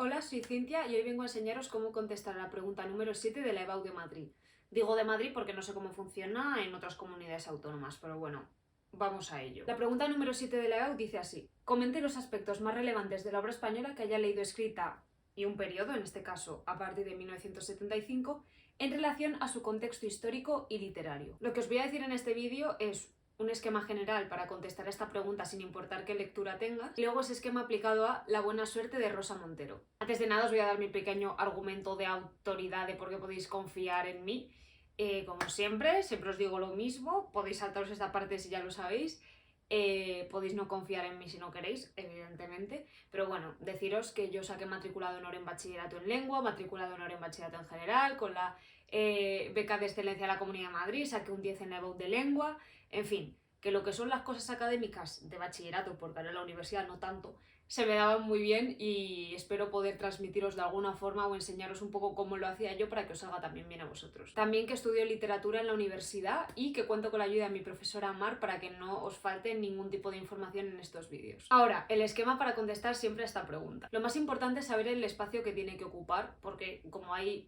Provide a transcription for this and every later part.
Hola, soy Cintia y hoy vengo a enseñaros cómo contestar a la pregunta número 7 de la EBAU de Madrid. Digo de Madrid porque no sé cómo funciona en otras comunidades autónomas, pero bueno, vamos a ello. La pregunta número 7 de la EBAU dice así: comente los aspectos más relevantes de la obra española que haya leído escrita y un periodo, en este caso a partir de 1975, en relación a su contexto histórico y literario. Lo que os voy a decir en este vídeo es un esquema general para contestar esta pregunta sin importar qué lectura tengas, y luego ese esquema aplicado a La buena suerte de Rosa Montero. Antes de nada os voy a dar mi pequeño argumento de autoridad de por qué podéis confiar en mí. Como siempre os digo lo mismo, podéis saltaros esta parte si ya lo sabéis. Podéis no confiar en mí si no queréis, evidentemente, pero bueno, deciros que yo saqué matriculado de honor en bachillerato en lengua, matriculado de honor en bachillerato en general, con la beca de excelencia de la Comunidad de Madrid, saqué un 10 en la EBAU de lengua, en fin, que lo que son las cosas académicas de bachillerato, porque ahora en la universidad no tanto, se me daban muy bien y espero poder transmitiros de alguna forma o enseñaros un poco cómo lo hacía yo para que os salga también bien a vosotros. También que estudio literatura en la universidad y que cuento con la ayuda de mi profesora Mar para que no os falte ningún tipo de información en estos vídeos. Ahora, el esquema para contestar siempre a esta pregunta. Lo más importante es saber el espacio que tiene que ocupar, porque como hay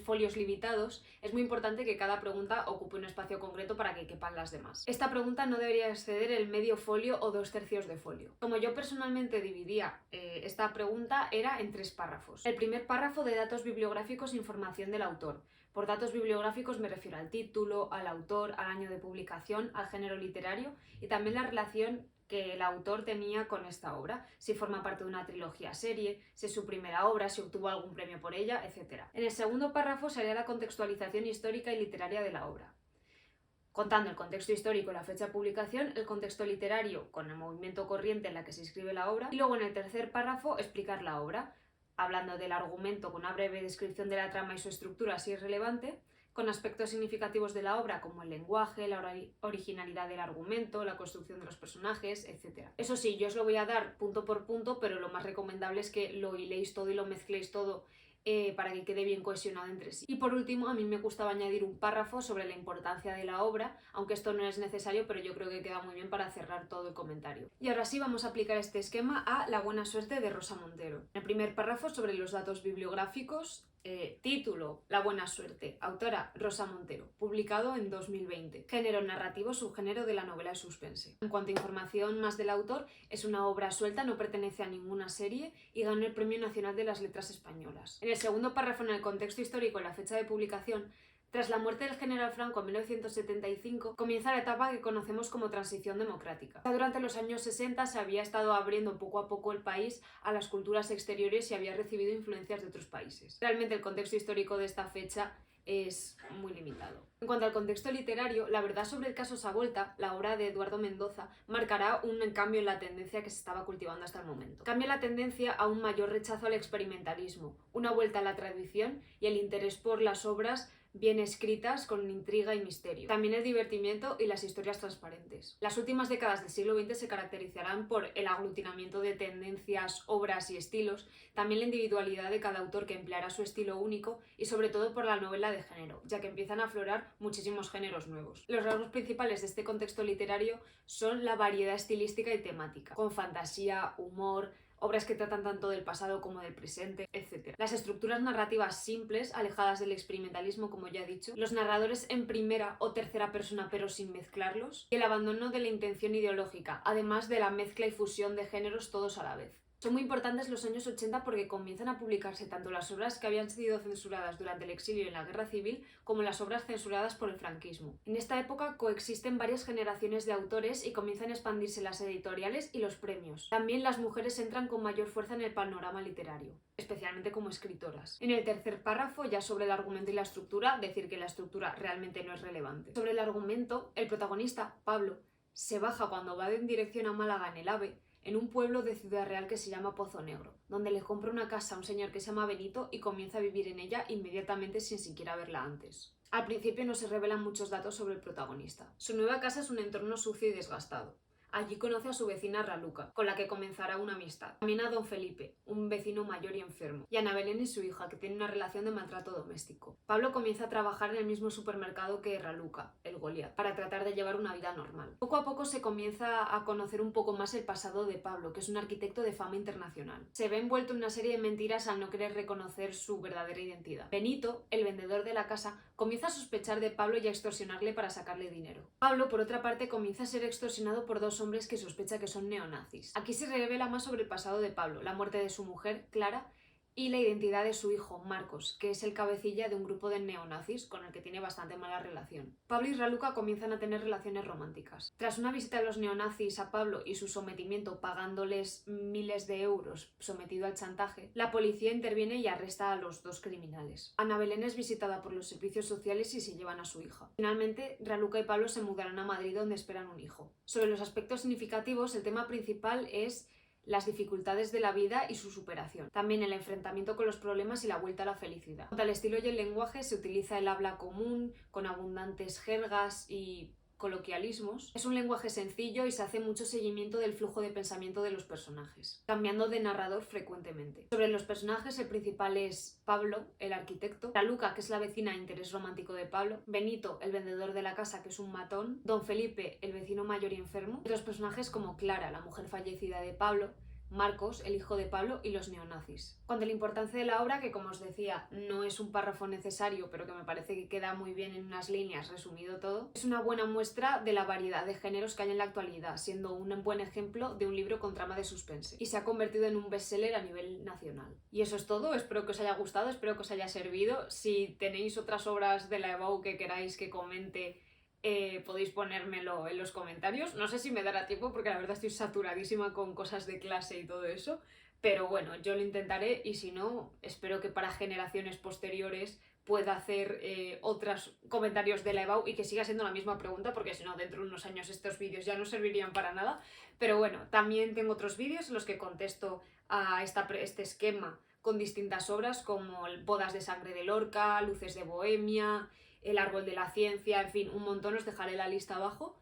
folios limitados, es muy importante que cada pregunta ocupe un espacio concreto para que quepan las demás. Esta pregunta no debería exceder el medio folio o 2/3 de folio. Como yo personalmente dividía esta pregunta era en 3 párrafos. El primer párrafo de datos bibliográficos e información del autor. Por datos bibliográficos me refiero al título, al autor, al año de publicación, al género literario y también la relación que el autor tenía con esta obra, si forma parte de una trilogía serie, si es su primera obra, si obtuvo algún premio por ella, etc. En el segundo párrafo sería la contextualización histórica y literaria de la obra, contando el contexto histórico y la fecha de publicación, el contexto literario con el movimiento corriente en la que se escribe la obra, y luego en el tercer párrafo explicar la obra, hablando del argumento con una breve descripción de la trama y su estructura si es relevante, con aspectos significativos de la obra como el lenguaje, la originalidad del argumento, la construcción de los personajes, etc. Eso sí, yo os lo voy a dar punto por punto, pero lo más recomendable es que lo hiléis todo y lo mezcléis todo para que quede bien cohesionado entre sí. Y por último, a mí me gustaba añadir un párrafo sobre la importancia de la obra, aunque esto no es necesario, pero yo creo que queda muy bien para cerrar todo el comentario. Y ahora sí vamos a aplicar este esquema a La buena suerte de Rosa Montero. En el primer párrafo sobre los datos bibliográficos, título, La buena suerte, autora Rosa Montero, publicado en 2020. Género narrativo, subgénero de la novela de suspense. En cuanto a información más del autor, es una obra suelta, no pertenece a ninguna serie y ganó el Premio Nacional de las Letras Españolas. En el segundo párrafo, en el contexto histórico y la fecha de publicación, tras la muerte del general Franco en 1975, comienza la etapa que conocemos como transición democrática. Durante los años 60 se había estado abriendo poco a poco el país a las culturas exteriores y había recibido influencias de otros países. Realmente el contexto histórico de esta fecha es muy limitado. En cuanto al contexto literario, La verdad sobre el caso Savolta, la obra de Eduardo Mendoza, marcará un cambio en la tendencia que se estaba cultivando hasta el momento. Cambia la tendencia a un mayor rechazo al experimentalismo, una vuelta a la tradición y el interés por las obras bien escritas con intriga y misterio. También el divertimiento y las historias transparentes. Las últimas décadas del siglo XX se caracterizarán por el aglutinamiento de tendencias, obras y estilos, también la individualidad de cada autor que empleará su estilo único y sobre todo por la novela de género, ya que empiezan a aflorar muchísimos géneros nuevos. Los rasgos principales de este contexto literario son la variedad estilística y temática, con fantasía, humor, obras que tratan tanto del pasado como del presente, etc. Las estructuras narrativas simples, alejadas del experimentalismo, como ya he dicho, los narradores en primera o tercera persona pero sin mezclarlos, y el abandono de la intención ideológica, además de la mezcla y fusión de géneros todos a la vez. Son muy importantes los años 80 porque comienzan a publicarse tanto las obras que habían sido censuradas durante el exilio y en la guerra civil como las obras censuradas por el franquismo. En esta época coexisten varias generaciones de autores y comienzan a expandirse las editoriales y los premios. También las mujeres entran con mayor fuerza en el panorama literario, especialmente como escritoras. En el tercer párrafo, ya sobre el argumento y la estructura, decir que la estructura realmente no es relevante. Sobre el argumento, el protagonista, Pablo, se baja cuando va en dirección a Málaga en el AVE, en un pueblo de Ciudad Real que se llama Pozo Negro, donde le compra una casa a un señor que se llama Benito y comienza a vivir en ella inmediatamente sin siquiera verla antes. Al principio no se revelan muchos datos sobre el protagonista. Su nueva casa es un entorno sucio y desgastado. Allí conoce a su vecina Raluca, con la que comenzará una amistad. También a don Felipe, un vecino mayor y enfermo, y a Ana Belén y su hija, que tienen una relación de maltrato doméstico. Pablo comienza a trabajar en el mismo supermercado que Raluca, el Goliat, para tratar de llevar una vida normal. Poco a poco se comienza a conocer un poco más el pasado de Pablo, que es un arquitecto de fama internacional. Se ve envuelto en una serie de mentiras al no querer reconocer su verdadera identidad. Benito, el vendedor de la casa, comienza a sospechar de Pablo y a extorsionarle para sacarle dinero. Pablo, por otra parte, comienza a ser extorsionado por dos hombres que sospecha que son neonazis. Aquí se revela más sobre el pasado de Pablo, la muerte de su mujer, Clara, y la identidad de su hijo, Marcos, que es el cabecilla de un grupo de neonazis con el que tiene bastante mala relación. Pablo y Raluca comienzan a tener relaciones románticas. Tras una visita de los neonazis a Pablo y su sometimiento pagándoles miles de euros sometido al chantaje, la policía interviene y arresta a los dos criminales. Ana Belén es visitada por los servicios sociales y se llevan a su hija. Finalmente, Raluca y Pablo se mudarán a Madrid donde esperan un hijo. Sobre los aspectos significativos, el tema principal es las dificultades de la vida y su superación. También el enfrentamiento con los problemas y la vuelta a la felicidad. En cuanto al estilo y el lenguaje, se utiliza el habla común, con abundantes jergas y coloquialismos. Es un lenguaje sencillo y se hace mucho seguimiento del flujo de pensamiento de los personajes, cambiando de narrador frecuentemente. Sobre los personajes, el principal es Pablo, el arquitecto, Raluca, que es la vecina de interés romántico de Pablo, Benito, el vendedor de la casa, que es un matón, don Felipe, el vecino mayor y enfermo, y otros personajes como Clara, la mujer fallecida de Pablo, Marcos, el hijo de Pablo, y los neonazis. Cuanto a la importancia de la obra, que como os decía, no es un párrafo necesario, pero que me parece que queda muy bien en unas líneas resumido todo, es una buena muestra de la variedad de géneros que hay en la actualidad, siendo un buen ejemplo de un libro con trama de suspense, y se ha convertido en un bestseller a nivel nacional. Y eso es todo, espero que os haya gustado, espero que os haya servido. Si tenéis otras obras de la EBAU que queráis que comente, podéis ponérmelo en los comentarios. No sé si me dará tiempo porque la verdad estoy saturadísima con cosas de clase y todo eso, pero bueno, yo lo intentaré y si no, espero que para generaciones posteriores pueda hacer otros comentarios de la EBAU y que siga siendo la misma pregunta, porque si no, dentro de unos años estos vídeos ya no servirían para nada. Pero bueno, también tengo otros vídeos en los que contesto a este esquema con distintas obras como Bodas de sangre de Lorca, Luces de Bohemia, El árbol de la ciencia, en fin, un montón. Os dejaré la lista abajo.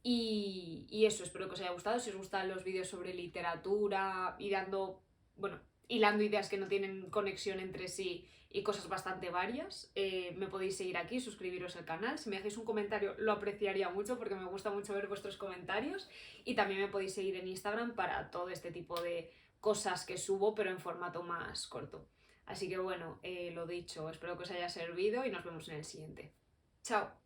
Y eso, espero que os haya gustado. Si os gustan los vídeos sobre literatura y hilando ideas que no tienen conexión entre sí y cosas bastante varias, me podéis seguir aquí, suscribiros al canal. Si me dejáis un comentario lo apreciaría mucho porque me gusta mucho ver vuestros comentarios, y también me podéis seguir en Instagram para todo este tipo de cosas que subo pero en formato más corto. Así que bueno, lo dicho, espero que os haya servido y nos vemos en el siguiente. ¡Chao!